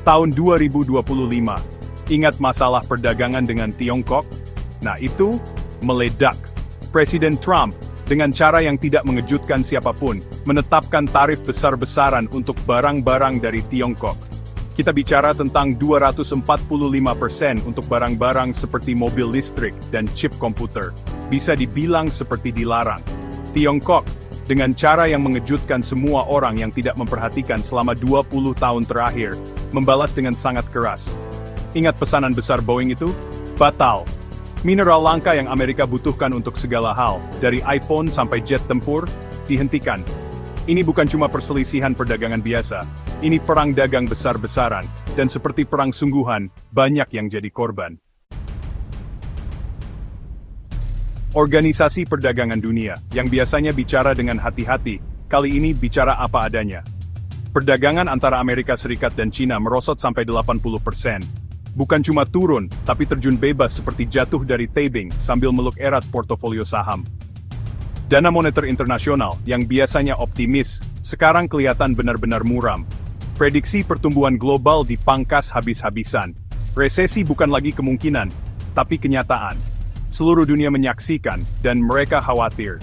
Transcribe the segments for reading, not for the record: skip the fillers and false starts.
Tahun 2025, ingat masalah perdagangan dengan Tiongkok? Nah itu, meledak. Presiden Trump, dengan cara yang tidak mengejutkan siapapun, menetapkan tarif besar-besaran untuk barang-barang dari Tiongkok. Kita bicara tentang 245% untuk barang-barang seperti mobil listrik dan chip komputer. Bisa dibilang seperti dilarang. Tiongkok, dengan cara yang mengejutkan semua orang yang tidak memperhatikan selama 20 tahun terakhir, membalas dengan sangat keras. Ingat pesanan besar Boeing itu? Batal. Mineral langka yang Amerika butuhkan untuk segala hal, dari iPhone sampai jet tempur, dihentikan. Ini bukan cuma perselisihan perdagangan biasa, ini perang dagang besar-besaran, dan seperti perang sungguhan, banyak yang jadi korban. Organisasi Perdagangan Dunia, yang biasanya bicara dengan hati-hati, kali ini bicara apa adanya. Perdagangan antara Amerika Serikat dan China merosot sampai 80%. Bukan cuma turun, tapi terjun bebas seperti jatuh dari tebing sambil meluk erat portofolio saham. Dana Moneter Internasional, yang biasanya optimis, sekarang kelihatan benar-benar muram. Prediksi pertumbuhan global dipangkas habis-habisan. Resesi bukan lagi kemungkinan, tapi kenyataan. Seluruh dunia menyaksikan, dan mereka khawatir.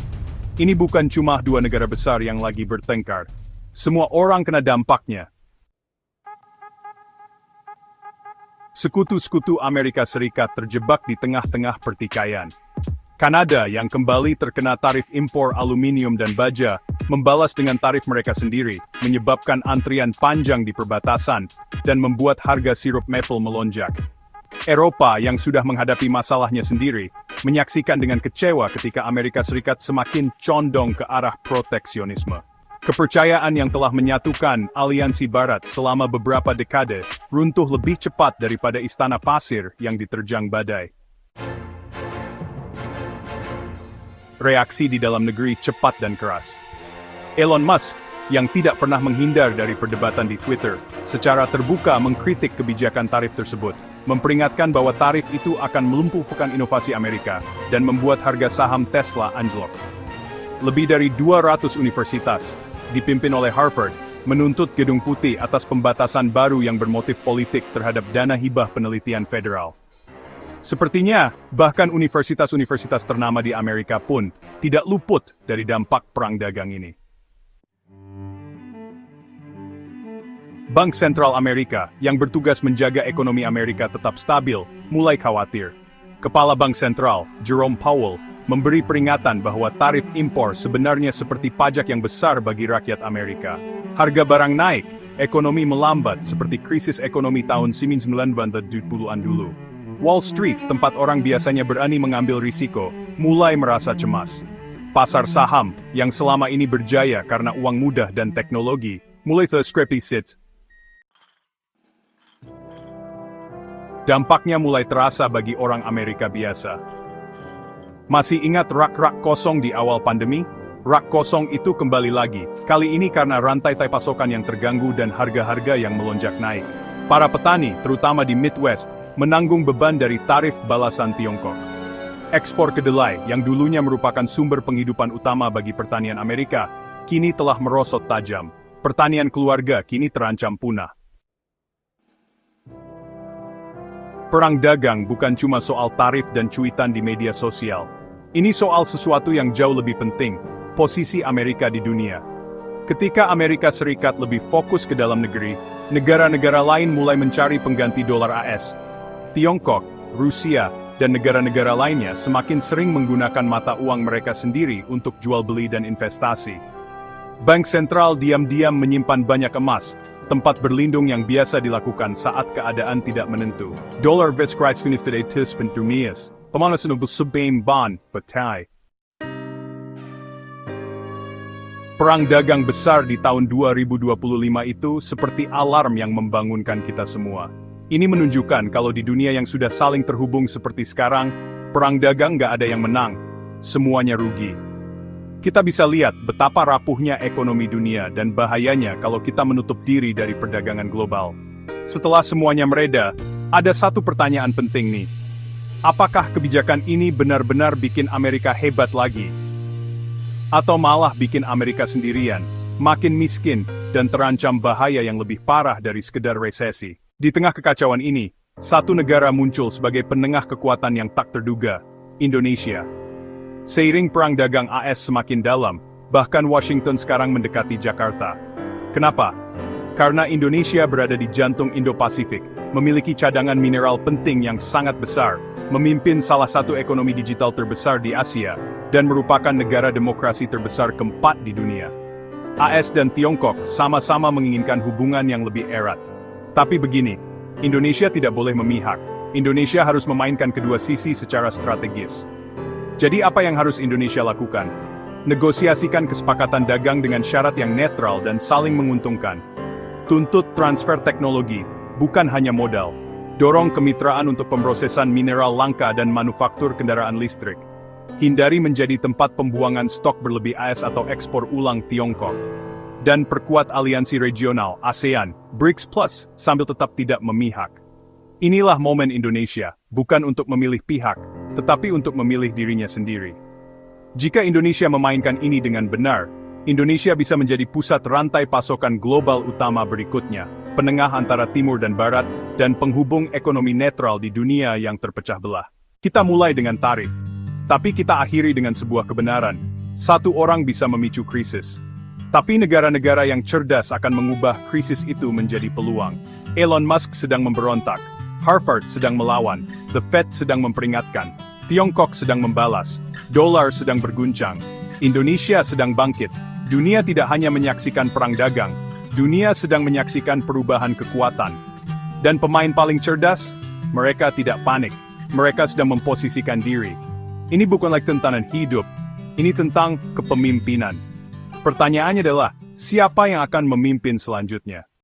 Ini bukan cuma dua negara besar yang lagi bertengkar. Semua orang kena dampaknya. Sekutu-sekutu Amerika Serikat terjebak di tengah-tengah pertikaian. Kanada yang kembali terkena tarif impor aluminium dan baja, membalas dengan tarif mereka sendiri, menyebabkan antrian panjang di perbatasan, dan membuat harga sirup maple melonjak. Eropa yang sudah menghadapi masalahnya sendiri, menyaksikan dengan kecewa ketika Amerika Serikat semakin condong ke arah proteksionisme. Kepercayaan yang telah menyatukan aliansi Barat selama beberapa dekade, runtuh lebih cepat daripada istana pasir yang diterjang badai. Reaksi di dalam negeri cepat dan keras. Elon Musk, yang tidak pernah menghindar dari perdebatan di Twitter, secara terbuka mengkritik kebijakan tarif tersebut, memperingatkan bahwa tarif itu akan melumpuhkan inovasi Amerika, dan membuat harga saham Tesla anjlok. Lebih dari 200 universitas, dipimpin oleh Harvard, menuntut Gedung Putih atas pembatasan baru yang bermotif politik terhadap dana hibah penelitian federal. Sepertinya, bahkan universitas-universitas ternama di Amerika pun tidak luput dari dampak perang dagang ini. Bank Sentral Amerika, yang bertugas menjaga ekonomi Amerika tetap stabil, mulai khawatir. Kepala Bank Sentral, Jerome Powell, memberi peringatan bahwa tarif impor sebenarnya seperti pajak yang besar bagi rakyat Amerika. Harga barang naik, ekonomi melambat seperti krisis ekonomi tahun 1970-an dulu. Wall Street, tempat orang biasanya berani mengambil risiko, mulai merasa cemas. Pasar saham, yang selama ini berjaya karena uang mudah dan teknologi, mulai terskeptis. Dampaknya mulai terasa bagi orang Amerika biasa. Masih ingat rak-rak kosong di awal pandemi? Rak kosong itu kembali lagi, kali ini karena rantai pasokan yang terganggu dan harga-harga yang melonjak naik. Para petani, terutama di Midwest, menanggung beban dari tarif balasan Tiongkok. Ekspor kedelai, yang dulunya merupakan sumber penghidupan utama bagi pertanian Amerika, kini telah merosot tajam. Pertanian keluarga kini terancam punah. Perang dagang bukan cuma soal tarif dan cuitan di media sosial. Ini soal sesuatu yang jauh lebih penting, posisi Amerika di dunia. Ketika Amerika Serikat lebih fokus ke dalam negeri, negara-negara lain mulai mencari pengganti dolar AS. Tiongkok, Rusia, dan negara-negara lainnya semakin sering menggunakan mata uang mereka sendiri untuk jual beli dan investasi. Bank sentral diam-diam menyimpan banyak emas, tempat berlindung yang biasa dilakukan saat keadaan tidak menentu. Dollar verskrijgsfiniftidatus pendumias, pemanasan subbaim bond, petai. Perang dagang besar di tahun 2025 itu seperti alarm yang membangunkan kita semua. Ini menunjukkan kalau di dunia yang sudah saling terhubung seperti sekarang, perang dagang nggak ada yang menang, semuanya rugi. Kita bisa lihat betapa rapuhnya ekonomi dunia dan bahayanya kalau kita menutup diri dari perdagangan global. Setelah semuanya mereda, ada satu pertanyaan penting nih. Apakah kebijakan ini benar-benar bikin Amerika hebat lagi? Atau malah bikin Amerika sendirian, makin miskin, dan terancam bahaya yang lebih parah dari sekedar resesi? Di tengah kekacauan ini, satu negara muncul sebagai penengah kekuatan yang tak terduga, Indonesia. Seiring perang dagang AS semakin dalam, bahkan Washington sekarang mendekati Jakarta. Kenapa? Karena Indonesia berada di jantung Indo-Pasifik, memiliki cadangan mineral penting yang sangat besar, memimpin salah satu ekonomi digital terbesar di Asia, dan merupakan negara demokrasi terbesar keempat di dunia. AS dan Tiongkok sama-sama menginginkan hubungan yang lebih erat. Tapi begini, Indonesia tidak boleh memihak. Indonesia harus memainkan kedua sisi secara strategis. Jadi apa yang harus Indonesia lakukan? Negosiasikan kesepakatan dagang dengan syarat yang netral dan saling menguntungkan. Tuntut transfer teknologi, bukan hanya modal. Dorong kemitraan untuk pemrosesan mineral langka dan manufaktur kendaraan listrik. Hindari menjadi tempat pembuangan stok berlebih AS atau ekspor ulang Tiongkok. Dan perkuat aliansi regional ASEAN, BRICS Plus, sambil tetap tidak memihak. Inilah momen Indonesia, bukan untuk memilih pihak, tetapi untuk memilih dirinya sendiri. Jika Indonesia memainkan ini dengan benar, Indonesia bisa menjadi pusat rantai pasokan global utama berikutnya, penengah antara timur dan barat, dan penghubung ekonomi netral di dunia yang terpecah belah. Kita mulai dengan tarif, tapi kita akhiri dengan sebuah kebenaran. Satu orang bisa memicu krisis. Tapi negara-negara yang cerdas akan mengubah krisis itu menjadi peluang. Elon Musk sedang memberontak, Harvard sedang melawan, The Fed sedang memperingatkan, Tiongkok sedang membalas, dolar sedang berguncang, Indonesia sedang bangkit. Dunia tidak hanya menyaksikan perang dagang, dunia sedang menyaksikan perubahan kekuatan. Dan pemain paling cerdas, mereka tidak panik, mereka sedang memposisikan diri. Ini bukanlah tentang hidup, ini tentang kepemimpinan. Pertanyaannya adalah, siapa yang akan memimpin selanjutnya?